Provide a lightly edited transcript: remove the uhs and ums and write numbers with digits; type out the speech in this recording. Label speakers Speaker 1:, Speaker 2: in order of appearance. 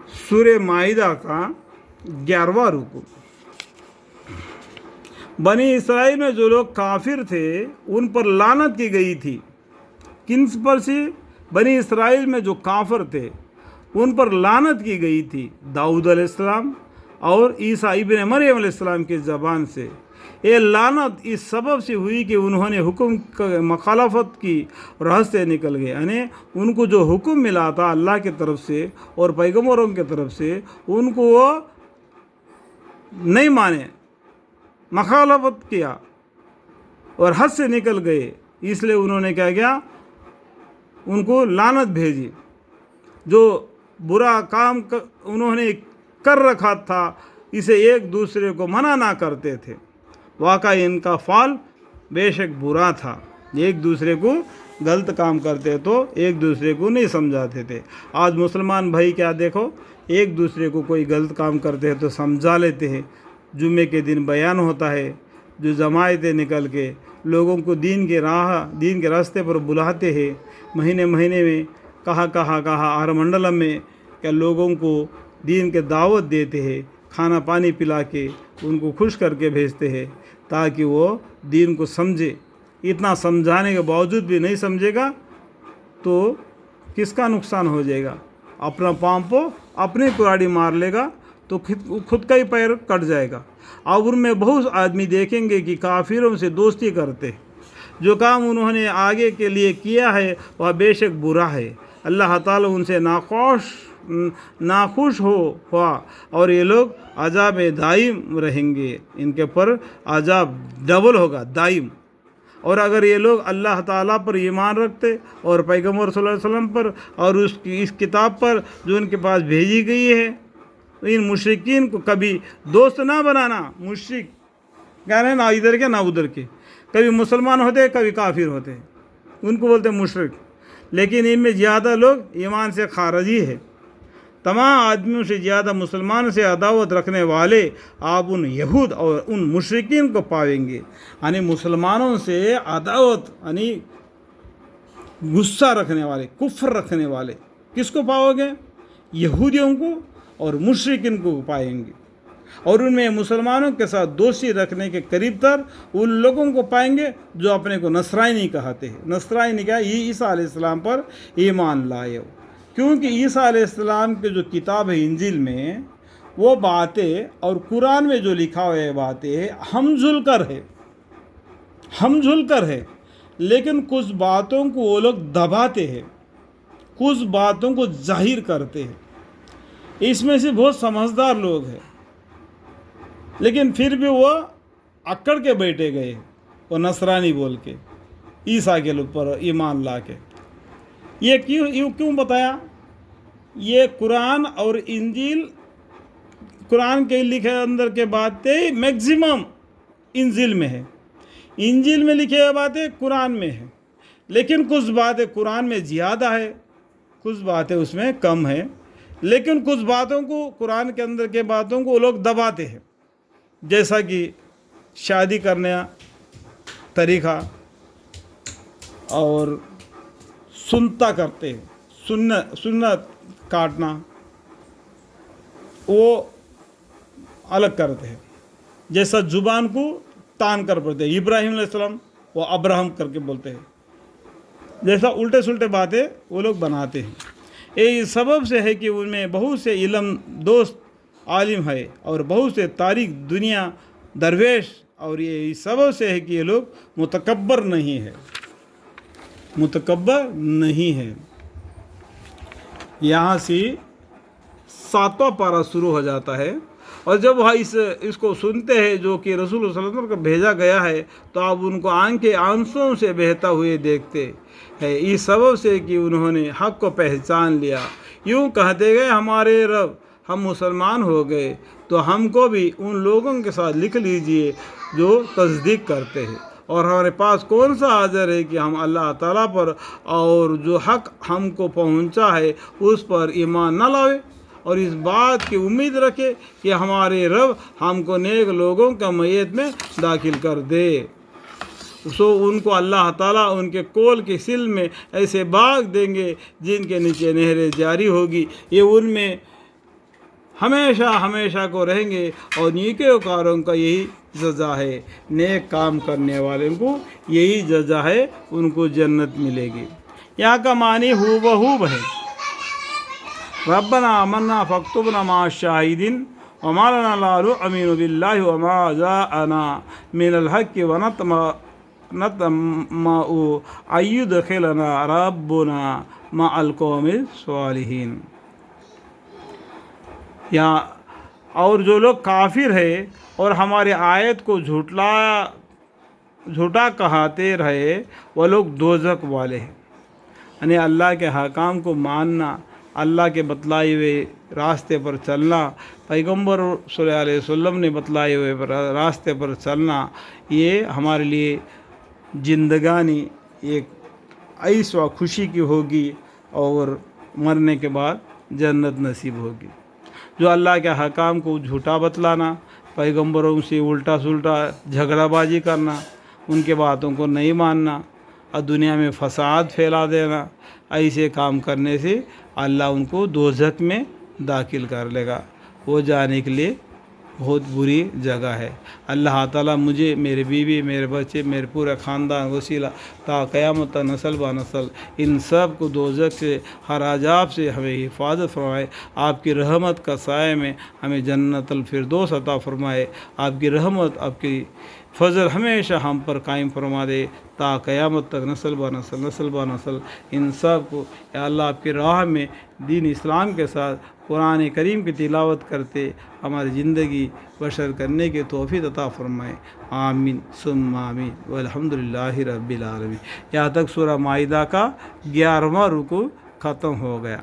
Speaker 1: सूरह माइदा का 11वां रुकू। बनी इसराइल में जो लोग काफिर थे उन पर लानत की गई थी। किन पर से? बनी इसराइल में जो काफिर थे उन पर लानत की गई थी, दाऊद अलैहिस्सलाम और ईसा इब्न मरियम अलैहिस्सलाम की ज़बान से। ये लानत इस सबब से हुई कि उन्होंने हुक्म मखालफत की, रहस्य निकल गए, यानी उनको जो हुक्म मिला था अल्लाह की तरफ से और पैगम्बरों की तरफ से, उनको वो नहीं माने, मखालफत किया और हद से निकल गए। इसलिए उन्होंने क्या किया? उनको लानत भेजी। जो बुरा काम उन्होंने कर रखा था, इसे एक दूसरे को मना ना करते थे। वाकई इनका फाल बेशक बुरा था। एक दूसरे को गलत काम करते तो एक दूसरे को नहीं समझाते थे। आज मुसलमान भाई क्या देखो, एक दूसरे को कोई गलत काम करते हैं तो समझा लेते हैं। जुम्मे के दिन बयान होता है, जो जमायतें निकल के लोगों को दीन के रास्ते पर बुलाते हैं। महीने महीने में कहाँ हर मंडलम में क्या लोगों को दीन के दावत देते हैं, खाना पानी पिला के उनको खुश करके भेजते हैं ताकि वो दीन को समझे। इतना समझाने के बावजूद भी नहीं समझेगा तो किसका नुकसान हो जाएगा? अपना पाँव को अपनी कुराड़ी मार लेगा तो खुद का ही पैर कट जाएगा। और उनमें बहुत आदमी देखेंगे कि काफिरों से दोस्ती करते हैं। जो काम उन्होंने आगे के लिए किया है वह बेशक बुरा है। अल्लाह ताला उनसे नाखुश हुआ और ये लोग अजाब दाइम रहेंगे। इनके पर अजाब डबल होगा, दाइम। और अगर ये लोग अल्लाह ताला पर ईमान रखते और पैगम्बर सल्लल्लाहु अलैहि वसल्लम पर और इस किताब पर जो उनके पास भेजी गई है, तो इन मुशरिकीन को कभी दोस्त ना बनाना। मुशरिक कह रहे हैं ना इधर के ना उधर के, कभी मुसलमान होते कभी काफिर होते, उनको बोलते मुशरिक। लेकिन इनमें ज़्यादा लोग ईमान से खारजी है। तमाम आदमियों से ज़्यादा मुसलमान से अदावत रखने वाले आप उन यहूद और उन मुशरिकीन को पाएंगे। यानी मुसलमानों से अदावत यानी गुस्सा रखने वाले, कुफ्र रखने वाले किसको पाओगे? यहूदियों को और मुशरिकीन को पाएंगे। और उनमें मुसलमानों के साथ दोस्ती रखने के करीब तर उन लोगों को पाएंगे जो अपने को नसरानी कहते हैं। नसरानी क्या? ये ईसा अलैहिस्सलाम पर ईमान लाए हो। क्योंकि ईसा अलैहिस्सलाम के जो किताब है इंजील में, वो बातें और कुरान में जो लिखा हुआ है बातें हम झुलकर है। लेकिन कुछ बातों को वो लोग दबाते हैं, कुछ बातों को जाहिर करते हैं। इसमें से बहुत समझदार लोग हैं, लेकिन फिर भी वो अकड़ के बैठे गए, वो नसरानी बोल के ईसा के ऊपर ईमान ला के। ये क्यों बताया? ये कुरान और इंजील, कुरान के लिखे अंदर के बातें मैक्सिमम इंजील में है, इंजील में लिखे हुए बातें कुरान में है। लेकिन कुछ बातें कुरान में ज़्यादा है, कुछ बातें उसमें कम है। लेकिन कुछ बातों को, कुरान के अंदर के बातों को वो लोग दबाते हैं, जैसा कि शादी करने का तरीक़ा और सुनता करते हैं, सुन्नत काटना वो अलग करते हैं। जैसा जुबान को तान कर पढ़ते हैं, इब्राहिम अलैहिस्सलाम वो अब्राहम करके बोलते हैं। जैसा उल्टे सुल्टे बातें वो लोग बनाते हैं। ये सबब से है कि उनमें बहुत से इल्म दोस्त आलिम है और बहुत से तारीख दुनिया दरवेश, और ये इस सबब से है कि ये लोग मुतकब्बर नहीं है। यहाँ से 7वां पारा शुरू हो जाता है। और जब वह इसको सुनते हैं जो कि रसूल सल्लल्लाहु अलैहि वसल्लम को भेजा गया है, तो आप उनको आंखें आंसुओं से बहता हुए देखते हैं। इस सबब से कि उन्होंने हक़ को पहचान लिया। यूँ कहते गए हमारे रब, हम मुसलमान हो गए तो हमको भी उन लोगों के साथ लिख लीजिए जो तस्दीक करते हैं। और हमारे पास कौन सा आज़र है कि हम अल्लाह ताला पर और जो हक़ हमको पहुंचा है उस पर ईमान न लाए और इस बात की उम्मीद रखे कि हमारे रब हमको नेक लोगों का मैयत में दाखिल कर दे। सो उनको अल्लाह ताला उनके कोल के सिल में ऐसे बाग देंगे जिनके नीचे नहरें जारी होगी। ये उनमें ہمیشہ ہمیشہ کو رہیں گے، اور نیکوکاروں کا یہی جزا ہے، نیک کام کرنے والوں کو یہی جزا ہے، ان کو جنت ملے گی۔ یہاں کا معنی ہو بہوب ہے، ربنا آمنا فاکتبنا مع الشاہدین وما لنا لا نؤمن باللہ وما جاءنا من الحق ونطمع ان يدخلنا ربنا مع القوم الصالحین۔ یا اور جو لوگ کافر ہے اور ہمارے آیت کو جھوٹا کہاتے رہے، وہ لوگ دوزخ والے ہیں۔ یعنی اللہ کے حکام کو ماننا، اللہ کے بتلائے ہوئے راستے پر چلنا، پیغمبر صلی اللہ علیہ وسلم نے بتلائے ہوئے راستے پر چلنا، یہ ہمارے لیے زندگانی ایک عیش و خوشی کی ہوگی، اور مرنے کے بعد جنت نصیب ہوگی۔ جو اللہ کے حکام کو جھوٹا بتلانا، پیغمبروں سے الٹا سلٹا جھگڑا بازی کرنا، ان کے باتوں کو نہیں ماننا اور دنیا میں فساد پھیلا دینا، ایسے کام کرنے سے اللہ ان کو دوزخ میں داخل کر لے گا، وہ جانے کے لیے بہت بری جگہ ہے۔ اللہ تعالیٰ مجھے، میرے بیوی، میرے بچے، میرے پورے خاندان وسیلہ تا قیامت نسل با نسل ان سب کو دوزخ سے، ہر عذاب سے ہمیں حفاظت فرمائے۔ آپ کی رحمت کا سائے میں ہمیں جنت الفردوس عطا فرمائے۔ آپ کی رحمت، آپ کی فضل ہمیشہ ہم پر قائم فرما دے تا قیامت تک، نسل با نسل ان سب کو۔ یا اللہ آپ کی راہ میں دین اسلام کے ساتھ قرآن کریم کی تلاوت کرتے ہماری زندگی بشر کرنے کے توفیق عطا فرمائے۔ آمین ثم آمین والحمدللہ رب العالمین۔ یہاں تک سورہ مائدہ کا 11واں رکوع ختم ہو گیا۔